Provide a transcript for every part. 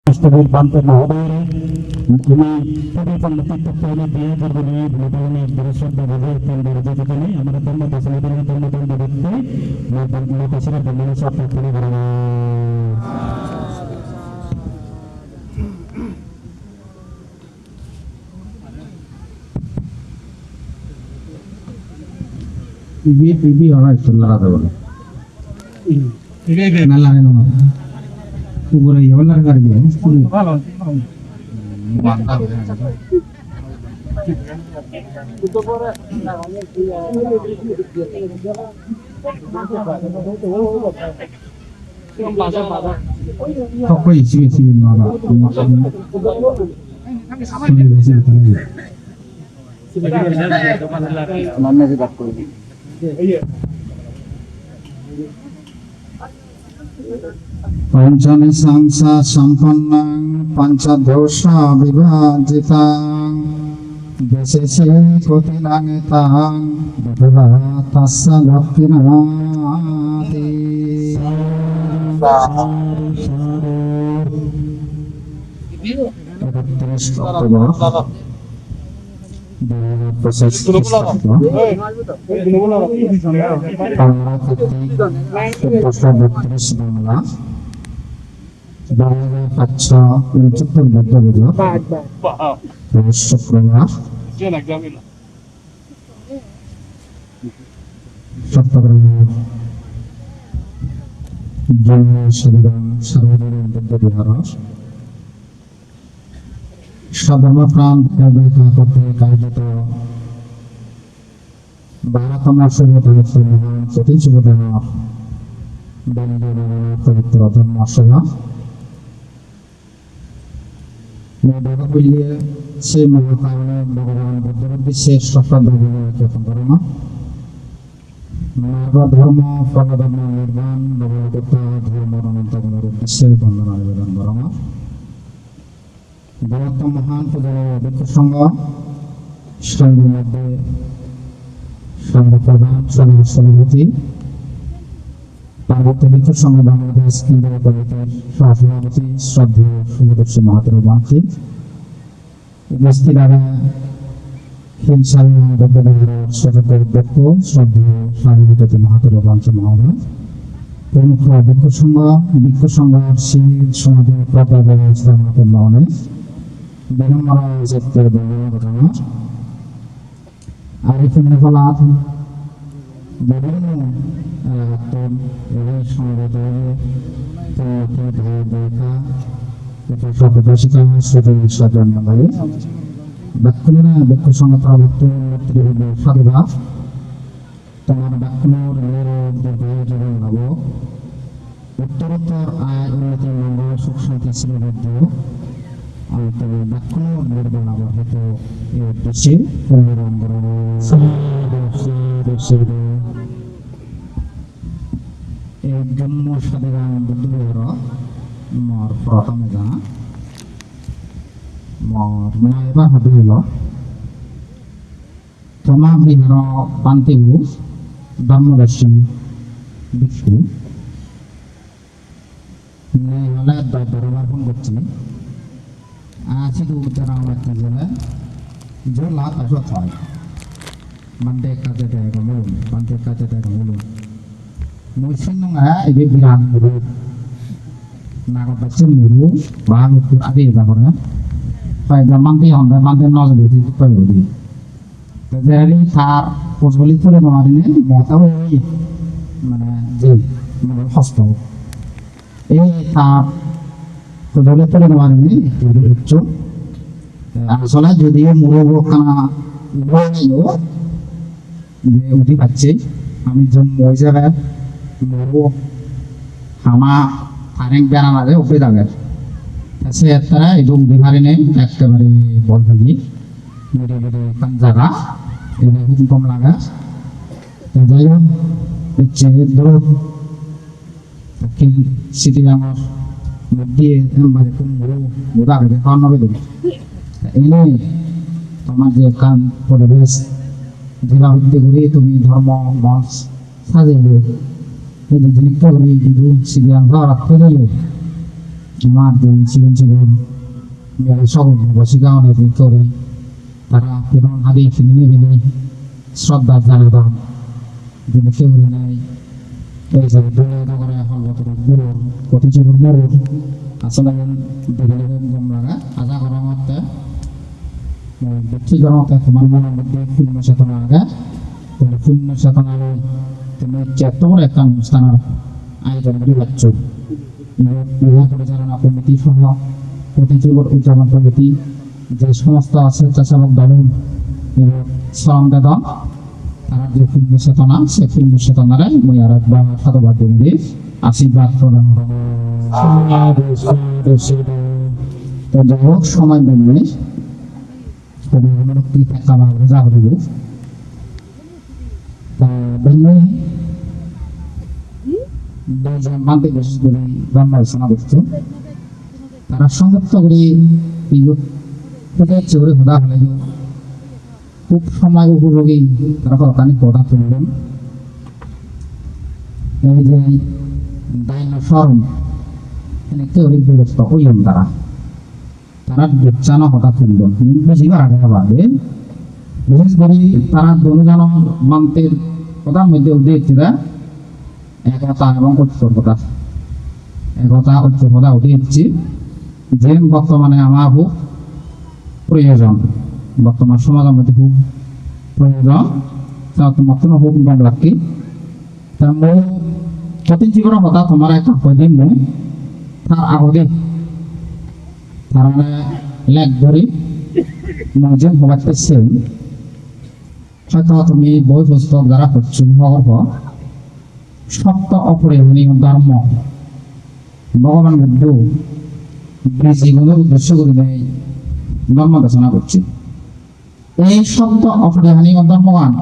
Stabilir banter menghadir ini tadi penelitian ini dia berbunyi berbunyi berusaha berbunyi dan berbunyi ini amat terima kasih dari teman-teman berbunyi terima kasih dari manusia terpilih bersama ibi orang sudah ada orang ini nala ini orang kubur ya orang nggak ada mantap kok isi mana Pancani sangsa sampannang pancadosha vibhajitang desese koti langetang bhava tassa lakkinati proses Bahwa kaca untuk berbeda-beda terus sekolah setelah jumlah sedang sarana berbeda sadama pran berbeda kote kaito Bharatama Sumedana Sumedana Soti Sumedana Bandana Pavitra Dhammasana Mereka pilih si mengetahui Bhagavan Buddha विशेष सफल के संदर्भ मार्ग धर्म फल धर्म निर्माण भगवता धर्म अनंत विशेष बंधन आवेदन बरम बहुत महान पुजारी संघ संघ मध्य संघ प्रधान संघ समिति पार्वती विक्र संघ बांग्लादेश केंद्रीय कमिटी सभापति श्रद्धेय सुदर्शन महादेव बांकी उपस्थित हिंसा सदस्य श्रद्धेय स्वामी महादेव बांकी महोदय प्रमुख विक्र संघ शिविर समाधि प्रज्ञा महोदय विनम्र जगत घटना आरिफिन फलात বিভিন্ন সদস্যতা সদস্য জন্মদায়ী ব্যাকুলনা ব্যাকুল সংগঠনভুক্ত মন্ত্রী হল সাধুভা তোমার ব্যাকুলর জীবন নব উত্তরোত্তর আয় উন্নতি মঙ্গল সুখ শান্তি শ্রীবদ্ধ তবে ব্যাকুলর নির্বাণ আবার হয়তো এই উদ্দেশ্যে জন্ম সাধারণ বুদ্ধবিহার মর প্রথমে যা মর নাইবা হবে হল তোমা বিহার পান্তিবু ধর্মদর্শী ভিক্ষু নেই হলে দরবার ফোন করছি আছি তো উত্তর রাখতে গেলে জোর লাভ আসো ছয় মানতে কাজে দেয় গমুন মানতে কাজে দেয় গমুন Musim nggak, ibu bilang dulu, nak baca dulu, baru tu ada apa kan? Pada manti orang, manti nol jadi tu perlu di. Jadi thar, posboli tu le kemarin ni, mau tahu ni, mana jadi, mana hospital. Thar, posboli tu le kemarin ni, jadi itu. Soalnya jadi muru kena uang itu, dia udah baca, kami jom mau jaga. Muru hama taring beran ada upi dagar. Tapi etara itu di hari ini ekstrimali bol lagi, muri kanjaga, ini hukum laga. Jadi itu dulu, tapi siti yang mudi embari muru muda ada kawan apa itu. Ini pemajikan politis jika uti guri itu mi dharma mas saja ini. Jadi jenikah beri ibu sidang zarat kali আমার দুই জীবন জীবন মেরে সব বসিগাঁও করে তারা কেন হাদি ফিরিনি বিনি শ্রদ্ধা জানাদান দিনে কেউ নাই এই যে দুনিয়া করে হলবতর গুরু প্রতি জীবন গুরু আসলে দিলে গম লাগা আজা করা মতে ব্যক্তি গণতে তোমার মনের মধ্যে শূন্য চেতনা আগা তুমি শূন্য চেতনা তুমি চেতর একটা অনুষ্ঠানের আয়োজন করে পাচ্ছ ইহা পরিচালনা কমিটি সহ প্রতিটি উদযাপন কমিটি যে সমস্ত স্বেচ্ছাসেবক দল শ্রম বেদন তারা যে শূন্য চেতনা সে শূন্য চেতনারে মই আর একবার সাধুবাদ দিয়ে আশীর্বাদ প্রদান তো যাই হোক সময় বেরিয়ে কি থাকা যা হইব দুইজন মানতে বিশেষ করে ব্রহ্মা রচনা করতো তারা সংযুক্ত করে করে হুদা হলে খুব সময় উপযোগী তারা কতখানি কথা তুললেন এই যে ডাইনোসর কেউ ব্যবস্থা হইলেন তারা দুচ্চানো কথা তুলবেন বুঝিবার আগে বাদে বিশেষ করে তারা দুজন মন্ত্রের কথার মধ্যে উঠেছিলেন একতা এবং ঐক্যতা একতা ঐক্যতা উঠেছি যে বর্তমানে আমার খুব প্রয়োজন বর্তমান সমাজের মধ্যে খুব প্রয়োজন মতন খুব গম লাগি তা মই প্রতি জীবনের কথা তোমার একটা কদিন মই তার আগতে তার লেখ ধরি মই যে হবার পেয়েছি হয়তো তুমি বই পুস্তক যারা পড়ছো হওয়ার সপ্ত অপরিহারীয় ধর্ম ভগবান বুদ্ধ জীবনের উদ্দেশ্য করে দেয় ধর্ম দেশনা করছে এই সপ্ত অপরিহারীয় ধর্মগান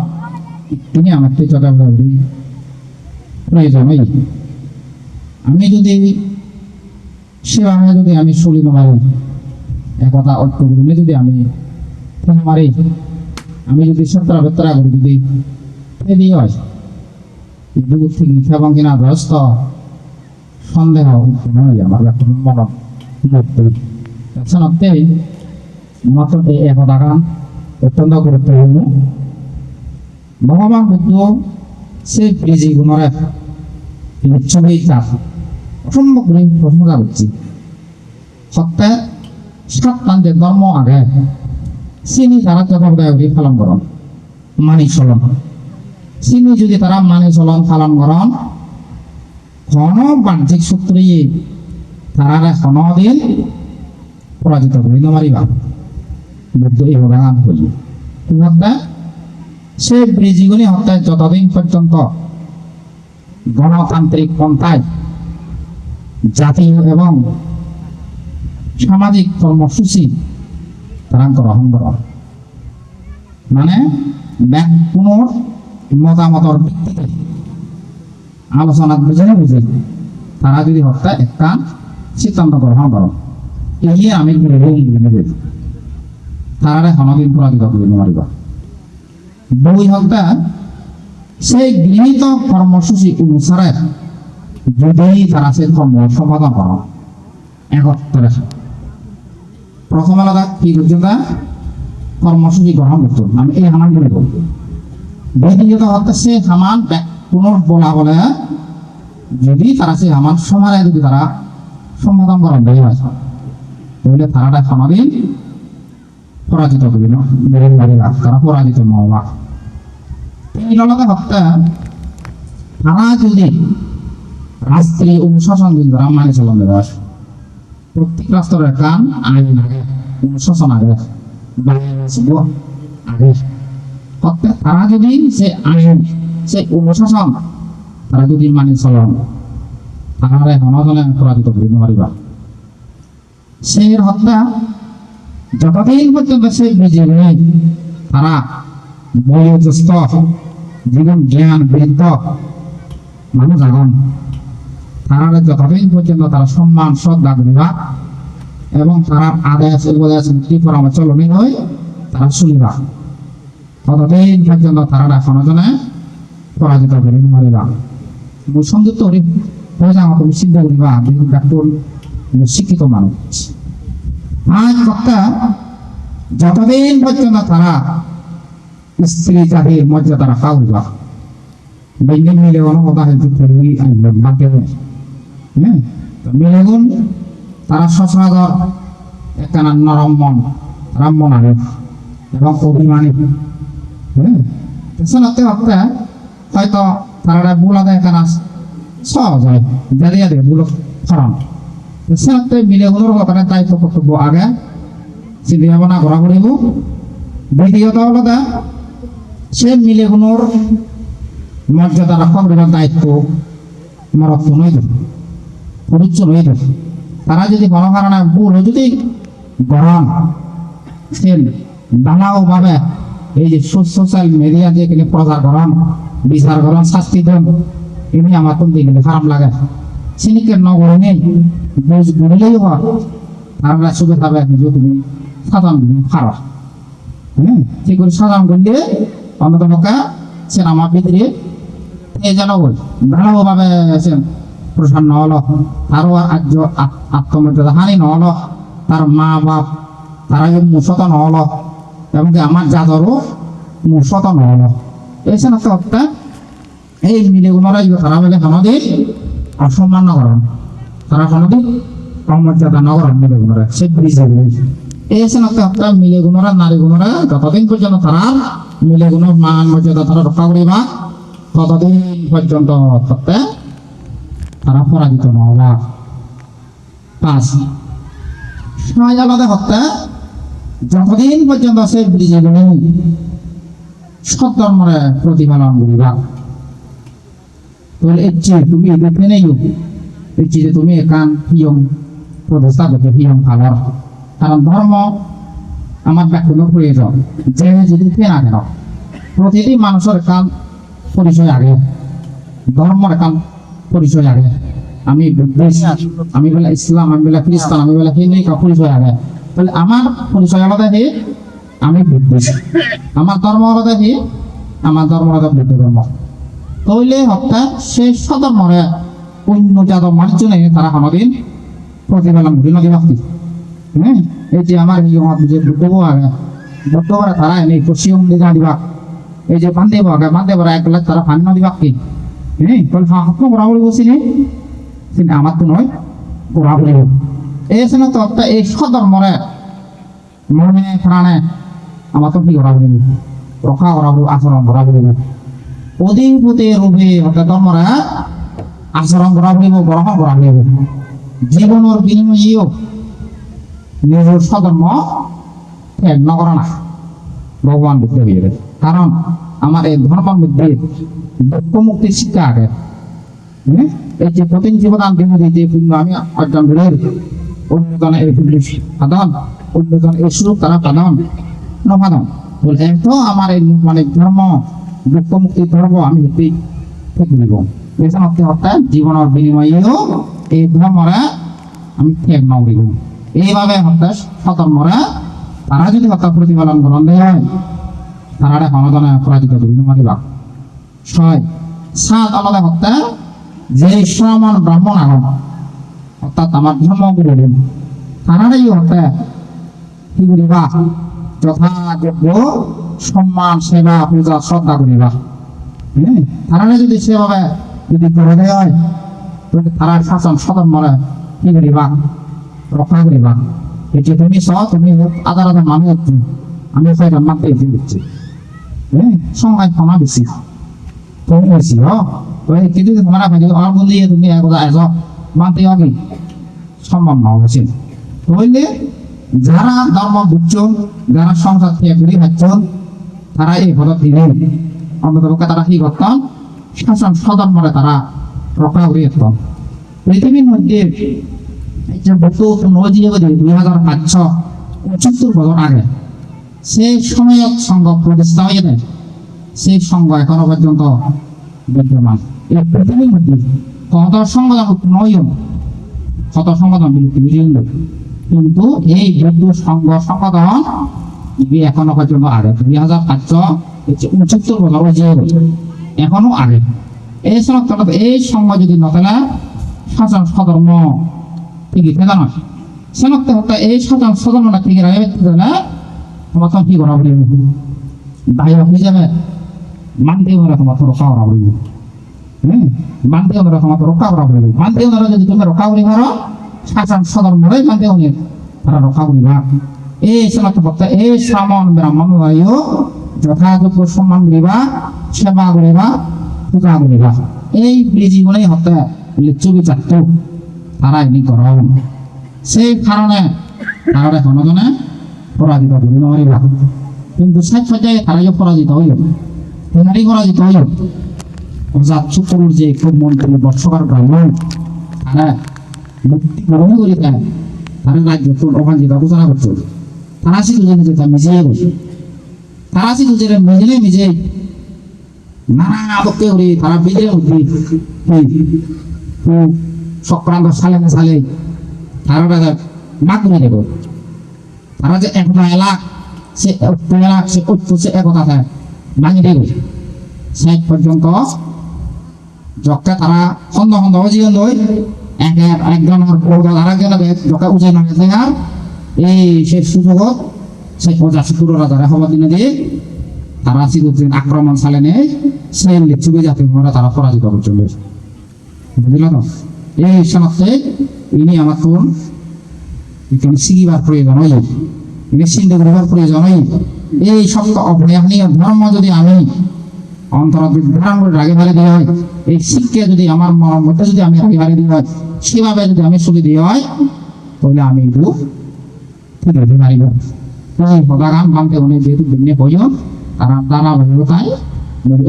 তিনি আমার চটাবি প্রয়োজনই আমি যদি সেভাবে যদি আমি চলি মারি একতা ঐক্য গুলি যদি আমি মারি আমি যদি সত্তরা বেতরা করি যদি ফেরি হয় দূর থেকে খেবাং কিনা ব্যস্ত সন্দেহ নয় আমার মন মতে মাত্র এই একতা গান অত্যন্ত গুরুত্বপূর্ণ ভগবান বুদ্ধ সে বেজি গুণরে লিচ্ছবি চাপ অসম্ভব গুণী প্রশংসা করছি সত্যে সাতটান্তে ধর্ম আগে চিনি তারা যথাযথ পালন করন মানি চলন চিনি যদি তারা মানি চলন পালন করন ঘন বাহ্যিক সূত্রে তারা দিন পরাজিত করি নমারিবা বুদ্ধ এই উদাহরণ করি কি হত্যা সে ব্রিজিগুনি হত্যায় যতদিন পর্যন্ত গণতান্ত্রিক পন্থায় জাতীয় এবং সামাজিক কর্মসূচি তারা গ্রহণ করেন মানে কোনো মতামতের ভিত্তিতে আলোচনা বুঝে বুঝে তারা যদি হত্যা একটা সিদ্ধান্ত গ্রহণ করেন এই আমি নেবে তারা হনদিন পরাজিত করে মারিবা বই হত্যা সেই গৃহীত কর্মসূচি অনুসারে যদি তারা সে কর্ম সম্পাদন করেন একত্রে প্রথম আলাদা কি করছেন তা কর্মসূচি গ্রহণ করত আমি এই হামান বলে বলব দ্বিতীয়ত হচ্ছে সে হামান পুনর বলা বলে যদি তারা সে হামান সমানে যদি তারা সম্বোধন করেন দেয় তাহলে তারাটা সমাদিন পরাজিত করি না তারা পরাজিত নহবা এই আলাদা হত্যা তারা যদি রাষ্ট্রীয় অনুশাসন যদি তারা মানে চলন দেওয়া প্রত্যেক রাষ্ট্রের কান আইন আগে অনুশাসন আগে আগে তারা যদি সে আইন সে অনুশাসন তারা যদি মানে চলন তারা হনজনে পরাজিত করি নোৱাৰিবা সেই হত্যা যতদিন পর্যন্ত সেই বুঝে নেই তারা বয়োজ্যেষ্ঠ জীবন জ্ঞান বৃদ্ধ মানুষ আগুন তারা যতদিন পর্যন্ত তারা সম্মান শ্রদ্ধা করিবা এবং তারা আদেশ উপদেশ নীতি পরামর্শ চলনি হয় তারা শুনিবা ততদিন পর্যন্ত তারা সমাজনে পরাজিত করি নোৱাৰিবা মই সংযুক্ত হরি পয়সা আমাকে চিন্তা করিবা ডাক্তার শিক্ষিত মানুষ। আজ বক্তা যতদিন পর্যন্ত তারা স্ত্রী জাতির মর্যাদা রাখা হইবা বেঞ্জিন মিলে কথা হয়তো পড়বি আনবেন বাকি হ্যাঁ মিলেগুন তারা সচরাচর একখানা নরম মন রামমন আনে এবং অভিমানী হ্যাঁ পেছনতে হত্যা হয়তো তারা বুলাদে একখানা সহজ হয় দাঁড়িয়ে দেয় বুলো ফরম পেছনতে মিলেগুলোর কথা দায়িত্ব কর্তব্য আগে চিন্তা ভাবনা করা করিব। দ্বিতীয়ত হলো সে মিলেগুলোর মর্যাদা রক্ষা করিবার দায়িত্ব মরত্ব নই পুরুষ নই। তারা যদি কোনো কারণে ভুল যদি গরম সে দানাও ভাবে এই যে সোশ্যাল মিডিয়া দিয়ে কিনে প্রচার করেন বিচার করেন শাস্তি দেন এমনি আমার তো দেখলে খারাপ লাগে সিনিকের নগরে নেই বুঝ ঘুরলেই হয় তারা সুখে থাকবে নিজে তুমি সাধারণ খারাপ হ্যাঁ ঠিক করে সাধারণ করলে অন্তত পক্ষে সে আমার ভিতরে যেন বল ভালোভাবে প্রসন্ন হলো তারও আত্মমর্যাদা হানি নহলো তার মা বাপ তারা মুসত নহলো এমনকি আমার জাদরও মুসত নহলো এই সমস্ত হত্যা এই মিলেগুলোরা তারা বলে কোনোদিন অসম্মান নগরণ তারা কোনোদিন অমর্যাদা নগরণ মিলেগুলোরা সে ব্রিজে এই সমস্ত হত্যা মিলেগুলোরা নারীগুলোরা যতদিন পর্যন্ত তারা মিলেগুলোর মান মর্যাদা তারা রক্ষা করিবা ততদিন পর্যন্ত হত্যা তারা পরাজিত নহবা। 5 সময় আলাদা হত্যা যতদিন পর্যন্ত সে ব্রিজেগুলো সৎধর্মরে প্রতিপালন করিবা তাহলে তুমি দেখে নেই যে তুমি একান হিয়ম প্রতিষ্ঠা করতে হিয়ম ভালো কারণ ধর্ম আমার ব্যক্তিগত প্রয়োজন যে যদি না কেন প্রতিটি মানুষের কান পরিচয় আগে ধর্মের কান পরিচয় আগে আমি বুদ্ধিস্ট আমি বলে ইসলাম আমি বলে খ্রিস্টান আমি বলে হিন্দু পরিচয় আগে তাহলে আমার পরিচয় আলাদা হে আমি বুদ্ধিস্ট আমার ধর্ম আলাদা হে আমার ধর্ম আলাদা বুদ্ধ ধর্ম তাহলে হত্যা সে সধর্মরে অন্য যাদব মানুষজন তারা কোনোদিন প্রতিপালন করি নদী ভক্তি হ্যাঁ এই যে আমার যে বুদ্ধ আগে বুদ্ধ তারা এনে খুশি দিঘা দিবা এই যে বান্ধব আগে বান্ধব এক লাখ তারা ফানি নদী ভক্তি হ্যাঁ বলে হাত ঘোরাঘুরি বসিনি কিন্তু আমার তো নয় ঘোরাঘুরি এই সময় তো এই সধর্মরে মনে প্রাণে আমার তো কি ঘোরাঘুরি রক্ষা ঘোরাঘুরি আচরণ ঘোরাঘুরি অধিপতি রূপে অর্থাৎ ধর্মরা আচরণ করা হইব গ্রহণ করা হইব জীবনের বিনিময়েও নিজের স্বধর্ম ত্যাগ নকরা না ভগবান বুদ্ধ হয়ে গেছে কারণ আমার এই ধর্মের মধ্যে দুঃখ মুক্তির শিক্ষা আগে এই যে প্রতিদিন জীবদান বিনোদী যে পুণ্য আমি অর্জন করে অন্যজনে এই পুণ্য সাধন অন্যজন এই সুযোগ তারা সাধন নসাধন বলে এত আমার এই মানে ধর্ম দুঃখ মুক্তির ধর্ম আমি হেঁটে দিব পেছনতে হত্যা জীবনের বিনিময়েও এই ধর্মরা আমি ত্যাগ নকরিব এইভাবে হত্যা সধর্মরা তারা যদি হত্যা প্রতিপালন গ্রহণ দেয় তারা সমাধানে পরাজিত করিব মারিবা। 6 আলাদা হত্যা যে শ্রমণ ব্রাহ্মণ আহন অর্থাৎ আমার ধর্মগুলো তারাই হত্যা কি করিবা যথাযোগ্য সম্মান সেবা পূজা শ্রদ্ধা করিবা হ্যাঁ তারা যদি সেভাবে যদি করে দেয় হয় তাহলে তারা শাসন সধর্মরে কি করিবা রক্ষা করিবা এই যে তুমি তুমি আধার আধার মানুষ আমি সেটা মানতে দিচ্ছি হ্যাঁ সংখ্যায় ক্ষমা বেশি তুমি বেশি কিন্তু তোমার আর বলি তুমি এস মানতে হবে সম্ভব না অবশ্যই তাহলে যারা ধর্ম বুঝছেন যারা সংসার ত্যাগ করে খাচ্ছেন তারা এই পদত দিলেন অন্তত তারা কি করতেন শাসন সধর্মরে তারা রক্ষা করে যেতেন পৃথিবীর মধ্যে এই যে বর্তমান 2075 বছর আগে সেই সময়ত সংঘ প্রতিষ্ঠা হয়ে যায় সেই সংঘ এখনো পর্যন্ত বিদ্যমান এই পৃথিবীর মধ্যে কত সংগঠন নয়ন কত সংগঠন বিলুপ্তি বুঝলেন কিন্তু এই বৌদ্ধ সংঘ সংগঠন এখনো পর্যন্ত আগে 2569 বছর হয়েছে এখনো আগে এই সমস্ত এই সংঘ যদি নতলা শাসন সধর্ম ঠিকই থাকে না সেনকতে হতে এই সজন না ঠিক রাখবে না তোমার তো কি করা বলি দায় হিসাবে মানতে ওরা তোমার তো রক্ষা করা বলি মানতে ওরা তোমার তো রক্ষা করা বলি মানতে ওরা যদি তুমি রক্ষা করি পারো শাসন সদন মরে মানতে উনি তারা রক্ষা করিবা এই সেনকতে হতে এই শ্রামণ ব্রাহ্মণ বায়ু যথাযোগ্য সম্মান করিবা সেবা করিবা পূজা করিবা এই জীবনেই হতে লিচু বিচারত তারা এমনি করম সেই কারণে তারা জনজনে পরাজিত করি নরিবা কিন্তু শেষ পর্যায়ে তারাই পরাজিত হইল তেনারই পরাজিত হইল অজাত শুক্রুর যে খুব মন্ত্রী বর্ষকার ব্রাহ্মণ তারা মুক্তি গ্রহণ করি দেয় তারা রাজ্য অবাঞ্ছিত ঘোষণা করত তারা সে দুজনে যেটা মিজিয়ে বসে তারা সে দুজনে মিজলে মিজে নানা আবক্কে করি তারা বিজে উঠি সক্রান্ত সালে না সালে তারা মাক করে দেব তারা যে একতা এলাক সে এলাক সে ঐক্য সে একতা থাকে ভাঙি দেব শেষ পর্যন্ত যকে তারা সন্দ সন্দ জীবন লই একজনের বৌদল আর একজনকে যকে উজে নামে আর এই সে সুযোগত সে প্রজা শুক্ররা তারা খবর দিনে দিয়ে তারা সিদ্ধদিন আক্রমণ চালে নেই সেই লিচুবি জাতি তারা পরাজিত করছে বুঝল তো এই সমাজে ইনি আমার তোর শিখিবার প্রয়োজন হই ইনি চিন্তা করিবার প্রয়োজন হই এই সত্য অপরাধনীয় ধর্ম যদি আমি অন্তর বিভ্রাম করে রাগে ফেলে দিয়ে হয় এই শিক্ষা যদি আমার মনের মধ্যে যদি আমি রাগে ফেলে দিয়ে হয় সেভাবে যদি আমি চলে দিয়ে হয় তাহলে আমি একটু ঠিক আছে পারিব এই সদাগান ভাঙতে উনি যেহেতু ভিন্ন প্রয়োজন তারা তারা তাই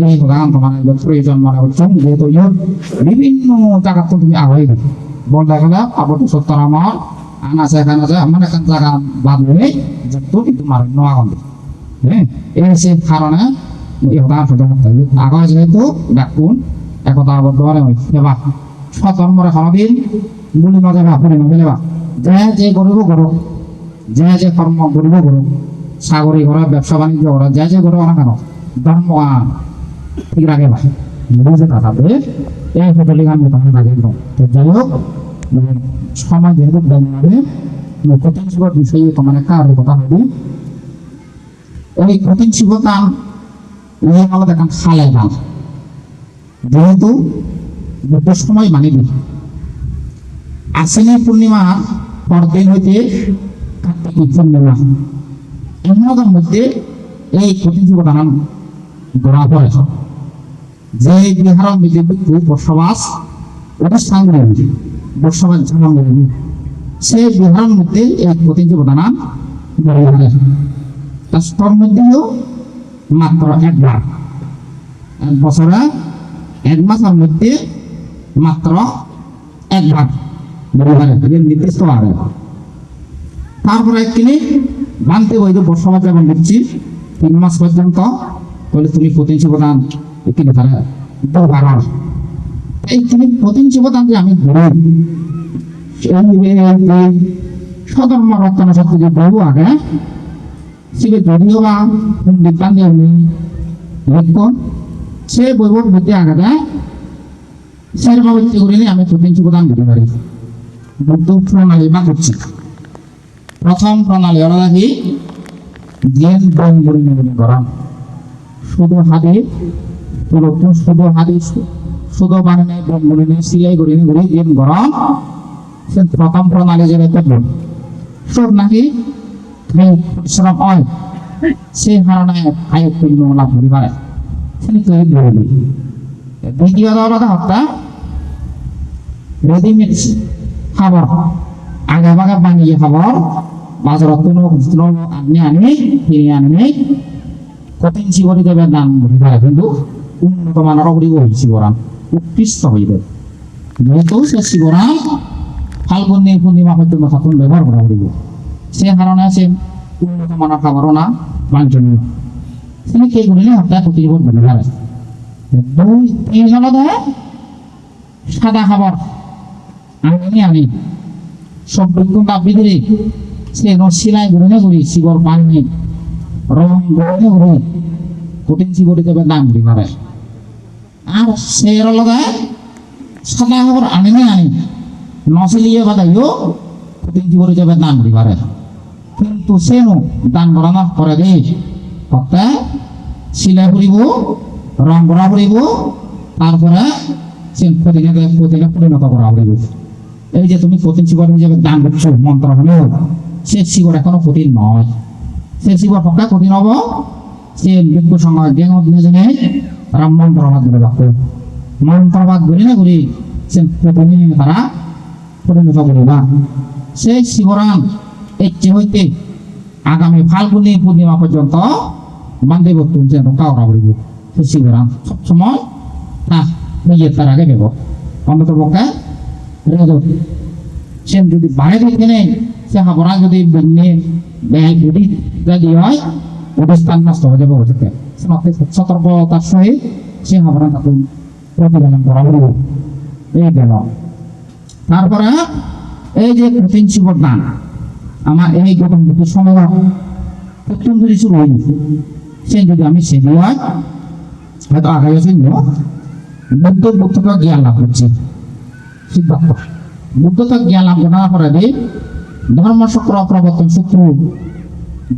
এই সদাগান তোমার প্রয়োজন মনে করছেন যেহেতু বিভিন্ন জায়গা তো তুমি আগে বলতে গেলে আবদ্ধ সত্তর আমার আনাচে এখানে আছে এমন এখন জায়গা বাদ হয়ে যেহেতু তোমার নোয়া গন্ধ হ্যাঁ এই সে কারণে এই সদাগান সদাগান আগে যেহেতু ব্যাকুণ একতা আবদ্ধ মানে সেবা স্বধর্মরে কোনোদিন গুলি নজাবা ফুলি নফেলেবা যে করব করো যে কর্ম করব করো সাগরী ঘর ব্যবসা বাণিজ্য করা যে করো না কেন ধর্ম ঠিক রাখে ভাই বুঝে থাকবে এই হোটেলে গান তখন রাখে তো যাই হোক সময় যেহেতু হবে কঠিন শিবর বিষয়ে তোমার কার কথা হবে ওই কঠিন শিবতান ওই আমাদের এখন খালে গান যেহেতু দুটো সময় মানি দিই আশ্বিনী পূর্ণিমা পরদিন হইতে কার্তিক পূর্ণিমা এমনের মধ্যে এই কঠিন শিবতান গড়া পড়ে যে বিহারের মধ্যে বসবাস অনুষ্ঠান বসবাস জানানো সেই বিহারের মধ্যে এই কঠিন শিবতান গড়ে পড়ে তার মধ্যেও মাত্র একবার এক বছরে এক মাসের মধ্যে মাত্র একবার নির্দিষ্ট আগে তারপরে কিনে বানতে বৈধ বসবাস যখন দিচ্ছি 3 মাস পর্যন্ত তাহলে তুমি প্রতিদিন শিবদান কিনে তারা দুবার এই তিনি প্রতিদিন শিবদান যে আমি সধর্ম রক্ষণ শক্তি যে বহু আগে শিবে যদিও বা পণ্ডিত বান্ধব লক্ষণ সে বৈভব বুদ্ধি আগে দেয় সেরকম ভিত্তি করিলে আমি প্রতিদিন শিবদান দিতে পারি বুদ্ধ প্রণালী বা করছি প্রথম প্রণালী হলো কি জ্ঞান বন করা শুধু হাদিস পুরোপুরি শুধু হাদিস শুধু বানানে বন সিলাই করে জ্ঞান গরম সে প্রথম প্রণালী যেটা করবেন সব নাকি পরিশ্রম হয় সেই কারণে আয় পূর্ণ লাভ করি পারে দ্বিতীয় দলটা হত্যা রেডিমেড খাবার আগে ভাগে বানিয়ে খাবার বাজারত আনি কিনে আনি কঠিন শিবরি দেবে দাম ঘুরি পারে কিন্তু উন্নত মানের অপরিব শিবরাম উৎকৃষ্ট হইবে যেহেতু সে শিবরাম ফাল্গুন পূর্ণিমা পর্যন্ত থাকুন ব্যবহার করা পড়িব সে কারণে সে উন্নত মানের খাবারও না বাঞ্ছনীয় তিনি কে করিলে হত্যা প্রতিযোগ ঘুরি পারে 2-3 জন সাদা খাবার আনি সব বিজ্ঞান বিধি সে সিলাই ঘুরে ঘুরি শিবর পানি রং ঘুরে ঘুরি কঠিন শিবরি দেবে দাম ঘুরি পারে আর সে লগে সাদা খাবার আনি নসিলিয়ে বাদাইও পুতিন জীবনে যাবে দান করিবারে কিন্তু সেনো দান করানোর পরে দে কত সিলাই করিব রং করা করিব তারপরে সে প্রতিদিনে পরিণত করা করিব এই যে তুমি প্রতিদিন শিবর হিসেবে দান করছো মন্ত্র হলেও সে শিবর এখনো কঠিন নয় সে শিবর পক্ষে কঠিন হব সে বিজ্ঞ সময় নিজনে তারা মন্ত্রবাদ বলে রাখো মন্ত্রবাদ বলি না করি সে প্রতিদিন তারা পরিণত করিবা সেই শিবরাম ইচ্ছে হইতে আগামী ফাল্গুনী পূর্ণিমা পর্যন্ত বান্ধব তুলছে রক্ষা করা করিব সে শিবরাম সবসময় তা নিজের তার আগে দেব অন্তত পক্ষে সে যদি বাইরে থেকে নেই সে হাবরা যদি বেনে ব্যয় যদি যদি হয় ওদের স্থান নষ্ট হয়ে যাবে ওদেরকে সতর্কতার সহিত সে হাবরা তাকে প্রতিপালন করা হলো এই গেল তারপরে এই যে কঠিন শিবর দান আমার এই গঠন দুটো সময় প্রথম যদি শুরু হয়নি সে যদি আমি সেদি হয় হয়তো আগে বুদ্ধকে জ্ঞান লাভ করছি সিদ্ধান্ত বুদ্ধকে জ্ঞান লাভ করার পরে ধর্মচক্র প্রবর্তন সূত্র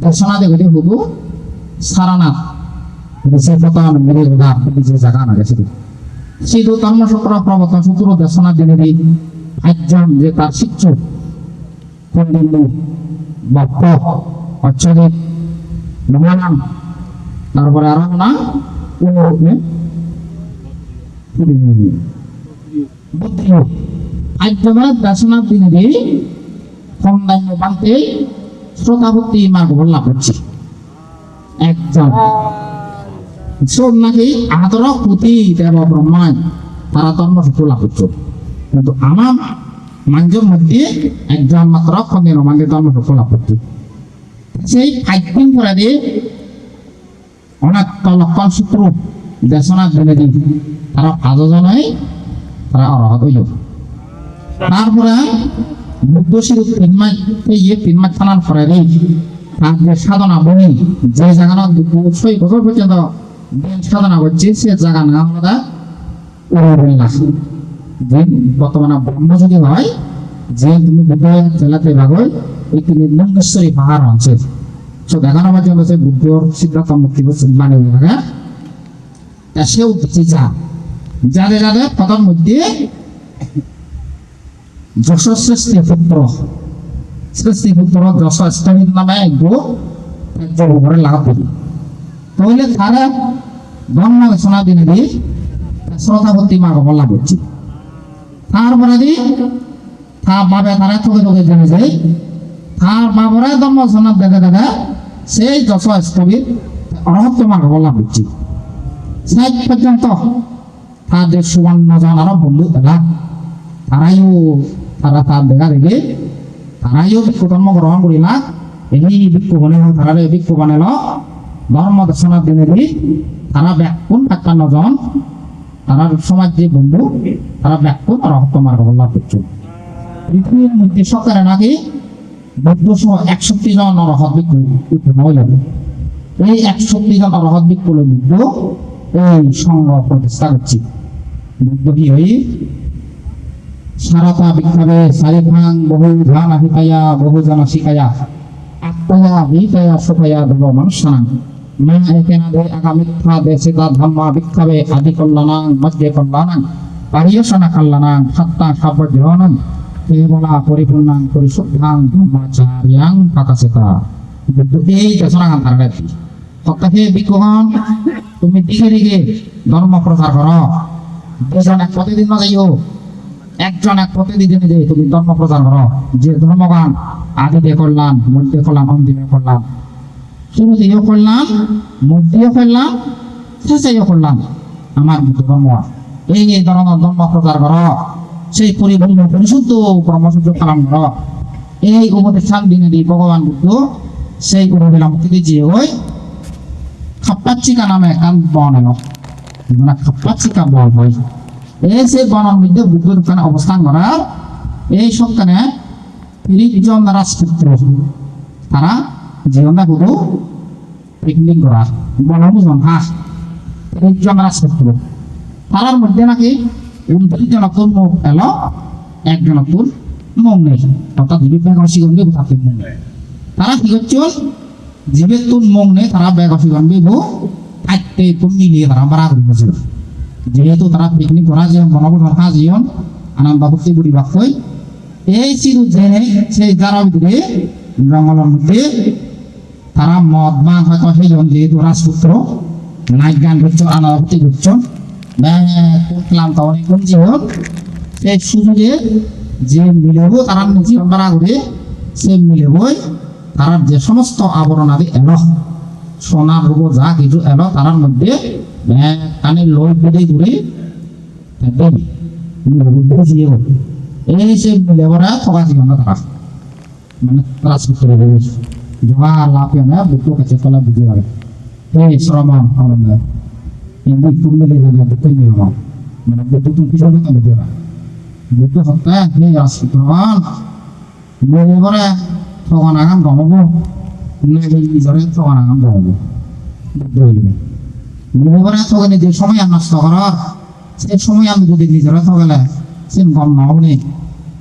দর্শনা দেখে শুধু সারানাথ সে কথা মেরে যে জায়গা না গেছে সেই ধর্মচক্র প্রবর্তন সূত্র দর্শনা দিনে একজন যে তার শিক্ষক পণ্ডিত বক্ত অচ্ছদিক মহানাম তারপরে আরো না বুদ্ধিও আজকের দর্শনার দিনে সন্ধান্য বানতে শ্রোতাভক্তি মার্গ লাভ করছে একজন সব নাকি আদর পুঁথি দেব ব্রহ্মায় তারা ধর্মসূত্র লাভ করছে কিন্তু আমার মানুষের মধ্যে একজন মাত্র সন্দেহ মানে ধর্মসূত্র লাভ করছে সেই 5 দিন পরে দিয়ে অনেক লক্ষণ সূত্র দেশনার দিনে দিন তারা আজনে তারা অরহত হইল তারপরে বুদ্ধ শিরু 3 মাস এই 3 মাস থানার পরে দিই তার যে সাধনা বনি যে জায়গা 6 বছর পর্যন্ত সাধনা করছে সে জায়গা না আমরা যে বর্তমানে ব্রহ্মযোগী হয় যে তুমি বুদ্ধ জেলাতে ভাগই এই লিঙ্গেশ্বরী পাহাড় অঞ্চল সো দেখানো পর্যন্ত সে বুদ্ধর সিদ্ধান্ত মুক্তি মানে সেও যা যাদের যাদের পদের মধ্যে যশস্বী পুত্র শ্রেষ্ঠী পুত্র যশস্বীর নামে একজন ঘরে লাভ করি তাহলে তারা ধর্ম শোনা দিনে দিয়ে শ্রদ্ধাভক্তি মার্গ লাভ করছি তারপরে দি তার বাবে তারা তোকে তোকে জেনে যায় তার বাবরা ধর্ম শোনা দেখে দেখে সেই যশস্বীর অরহত্ব মার্গ লাভ করছি শেষ পর্যন্ত তাদের সুবর্ণ জন আরো বন্ধু এলা তারা তার দেখা দেখে তারাইও ভিক্ষু ধর্ম গ্রহণ করিলা এই ভিক্ষু বনে তারা ভিক্ষু বানাল ধর্ম দর্শনার দিনে তারা ব্যাকুণ ৫৫ জন তারা সমাজ যে বন্ধু তারা ব্যাকুণ রহত্য মার্গ লাভ করছে পৃথিবীর মধ্যে সরকারে নাকি বৌদ্ধ সহ ৬১ জন অরহৎ ভিক্ষু হইল এই ৬১ জন অরহৎ ভিক্ষু বুদ্ধ এই সংঘ প্রতিষ্ঠা করছি বুদ্ধ কি হই সারতা বিক্ষাবে সারিখাং বহু ধান আহিতায়া বহু জন শিকায়া আত্ময়া বিতায়া সুখায়া দেব মানুষানাং মা একেনা দে আগামিথ্যা দেশিতা ধাম্মা বিক্ষাবে আদি কল্যাণাং মধ্যে কল্যাণাং পারিয়সনা কল্যাণাং সত্তা সাবজ্ঞানং কেবলা পরিপূর্ণাং পরিশুদ্ধাং ধর্মাচার্যাং প্রকাশিতা বুদ্ধ এই দেশনা গান তারা সত্তাকে বিক্ষণ তুমি দিকে দিকে ধর্ম প্রচার করো দুজন এক প্রতিদিন না যাইও একজন এক প্রতিদিন যে তুমি ধর্ম প্রচার করো যে ধর্মগান আদিতে করলাম মধ্যে করলাম অন্তিমে করলাম শুরুতেও করলাম মধ্যেও করলাম শেষেও করলাম আমার বুদ্ধ ধর্ম এই ধরনের ধর্ম প্রচার করো সেই পরিপূর্ণ পরিশুদ্ধ ব্রহ্মসূত্র পালন করো এই উপদেশান দিনে দিয়ে ভগবান বুদ্ধ সেই গুরুবিলা মুক্তি যে ওই খাপ্পাচিকা নামে কান বন এলো মানে খাপ্পাচিকা বল হয় এই সেই বনের মধ্যে বুদ্ধ দোকানে অবস্থান করার এই সবখানে ৩০ জন রাজপুত্র তারা জীবনটা গুরু পিকনিক করা বনভোজন হাঁস ৩০ জন রাজপুত্র তারার মধ্যে নাকি ২৯ জন কর্ম এলো একজন তোর মং নেই অর্থাৎ জীবের ব্যাগ অসিগণ বেবো তাতে মং নেই তারা কি করছো জীবের তোর মং নেই তারা ব্যাগ অসিগণ বেবো থাকতে তোর মিলিয়ে তারা বাড়া করে বসে যেহেতু তারা পিকনিক করা যে বনভোজন জীবন আনন্দ করতে বুড়ি বাক্যই এই সিধু জেনে সেই যারা ভিতরে জঙ্গলের মধ্যে তারা মদ বাং হয়তো সেই যেহেতু রাজপুত্র নাচ গান করছো আনন্দ করতে করছো করলাম তো অনেক জীবন সেই সুযোগে যে মিলেব তারা জীবন বাড়া করে সে মিলেবই তারা যে সমস্ত আবরণ আদি এলো সোনার রূপ যা কিছু এলো তার মধ্যে কানে লই পেটে ঘুরে এই সে লেবরা থকা জীবন তারা মানে রাজপুত্র জোগা লাভে না বুকু কাছে তলা বুঝে লাগে এই শ্রমণ আনন্দ হিন্দু কুমিলে যাবে বুকু নিয়ম মানে বুকু তুমি পিছনে তো বুঝে না বুকু হত্যা এই রাজপুত্রগণ লেবরা থকা নাগান গমবো না এই নিজরে থকা নাগান গমবো লেবরা থকানে যে সময় আর নষ্ট করার সে সময় আমি যদি নিজরে থকালে সে গম না হলে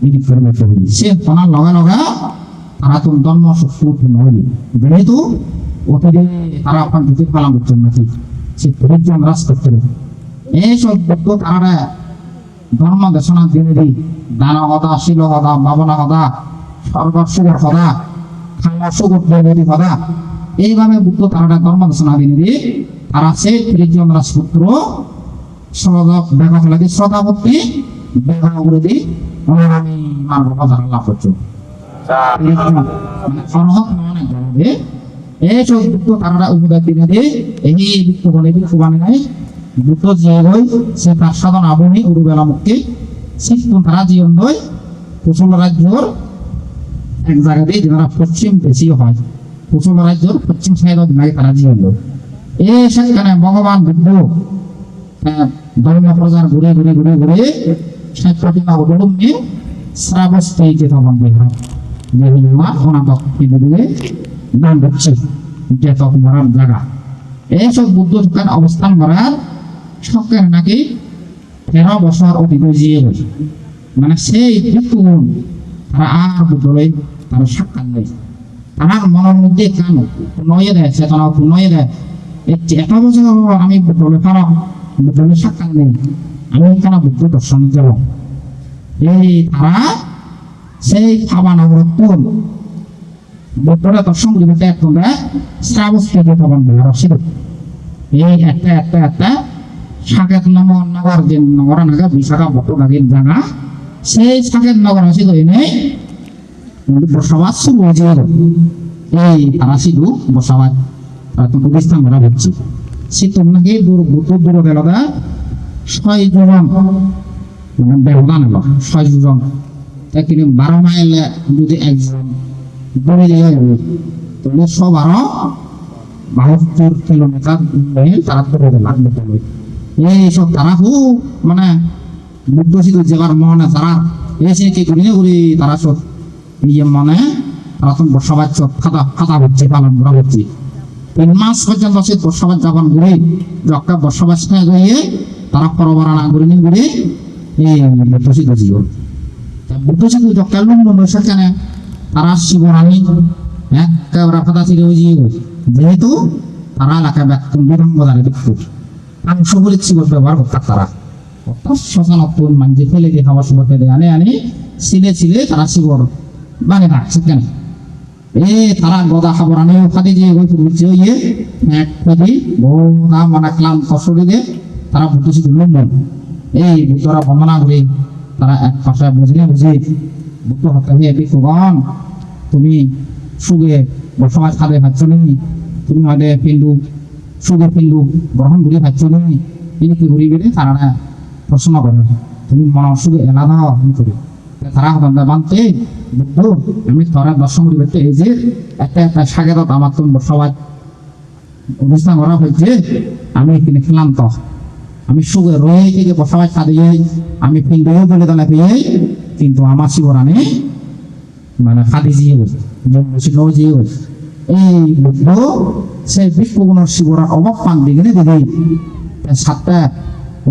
এদিক করে বেঁচে হই সে কোনার লগা লগা তারা তো ধর্ম শক্তি নহলি যেহেতু ওখানে তারা আপনার যদি পালন করছেন নাকি সে ধৈর্য রাস করতে এইসব বক্ত তারা ধর্ম দেশনা দিনে দিই দানা হদা শিল হদা ভাবনা হদা সর্বসুগর হদা খাওয়া সুগর দেবী হদা এইভাবে বুদ্ধ তারা ধর্ম দেশনা দিনে দিই তারা সে ধৈর্য রাজপুত্র সদক ব্যাপক লাগে শ্রদ্ধাভক্তি ব্যাপক করে দিই আমি মার্গ হদা লাভ করছি অর্হত মানে গণবে এইসব দুঃখ তারা উপদার দিনে দিয়ে এই দুঃখ গণে কুবানে নাই দুঃখ জিয়ে গই সে তার সাধন আবনি উরুবেলা মুক্তি শিখতুন তারা জীবন দই কুশল রাজ্যর এক জায়গাতে যারা পশ্চিম বেশি হয় কুশল রাজ্যর পশ্চিম সাইড দিনাকে তারা জীবন দই এই সেখানে ভগবান বুদ্ধ ধর্ম প্রচার ঘুরে ঘুরে ঘুরে ঘুরে ষাট প্রতিমা অবলম্বী শ্রাবস্তি যে তখন বিহার যে হিমা অনাটক দিকে দান করছে যে তখন মরার জায়গা এইসব বুদ্ধ সেখানে অবস্থান করার সরকার নাকি 13 বছর অতীত জিয়ে গেছে মানে সেই বিপুল তারা আর বুদ্ধলে তারা সাক্ষাৎ নেই তার মনের মধ্যে কেন নয়ে দেয় চেতনা নয়ে দেয় এত বছর আমি বুদ্ধলে পারাম বুদ্ধলে সাক্ষাৎ নেই আমি কেন বুদ্ধ দর্শন যাব এই তারা সেই খাবার নবরত্ন বুদ্ধরা দর্শন করিতে তোমরা শ্রাবস্তি তখন রসিদ এই একটা একটা একটা সাকেত নগর যে নগর নাগা বিশাখা বটগাগের জায়গা সেই সাকেত নগর রসিদ নেই বসবাস শুরু হয়েছে এই তারা শুধু বসবাস তারা তো প্রতিষ্ঠান করা হচ্ছে সে তোমাকে বুদ্ধ দূর দেলদা 6 জন মানে ব্যবধান এলো 6 জন কিন্তু 12 মাইল যদি একজন দৌড়ে যায় তাহলে 112 কিলোমিটার তারা দৌড়ে লাগবে এইসব তারা খুব মানে বুদ্ধ সিদ্ধ যাবার মনে তারা এসে কি করি তারা সব ইয়ে মনে তারা তো বসবাস খাতা খাতা হচ্ছে পালন করা হচ্ছে 3 মাস পর্যন্ত সে বসবাস যাপন করে যখন বসবাস না গিয়ে তারা পরবরা না করে নিয়ে ঘুরে এই বুদ্ধ সিদ্ধ জীবন বুদ্ধ সিদ্ধ যখন লুম্বন সেখানে তারা শিবরানী একেবারে ফাঁদা ছিল যেহেতু তারা এলাকায় ব্যক্তি বিরঙ্গদারে ব্যক্তি মাংস বলে শিবর ব্যবহার করতাম তারা অর্থাৎ শ্মশান অত্যন্ত মানছে ফেলে দিয়ে খাবার শিবরকে দিয়ে আনে আনে ছিলে ছিলে তারা শিবর বানে রাখছে কেন তারা গদা খাবার আনে ফাঁদে যে বুঝছে ইয়ে এক ফেদি বহু মানে ক্লান্ত শরীরে দিয়ে তারা বুদ্ধ সিদ্ধ লুম্বন এই বুদ্ধরা বন্দনা করে তারা এক পাশে বুঝলে বুঝে বুদ্ধ হত্যা হয়ে বিক্ষুগণ তুমি সুগে বসবাস খাবে পাচ্ছ নি তুমি হয়তো পিন্ডু সুগে পিন্ডু গ্রহণ করে পাচ্ছ নি তিনি কি ঘুরি গেলে তারা প্রশ্ন করে তুমি মন সুগে এলা দাও আমি করি তারা বানতে বুদ্ধ আমি তোরা দর্শন করি বেতে এই যে একটা একটা সাগের আমার তুমি বসবাস অনুষ্ঠান করা হয়েছে আমি এখানে খেলাম তো আমি সুগে রয়ে থেকে বসবাস খাদিয়ে আমি পিন্ডুও বলে দাঁড়া পেয়ে কিন্তু আমার শিবরানে মানে খাদি জিয়ে গেছে জন্ম জিয়ে গেছে এই বুদ্ধ সেই বিশ্বগুণের শিবরা অভাব পান দিকে দিদি 7টা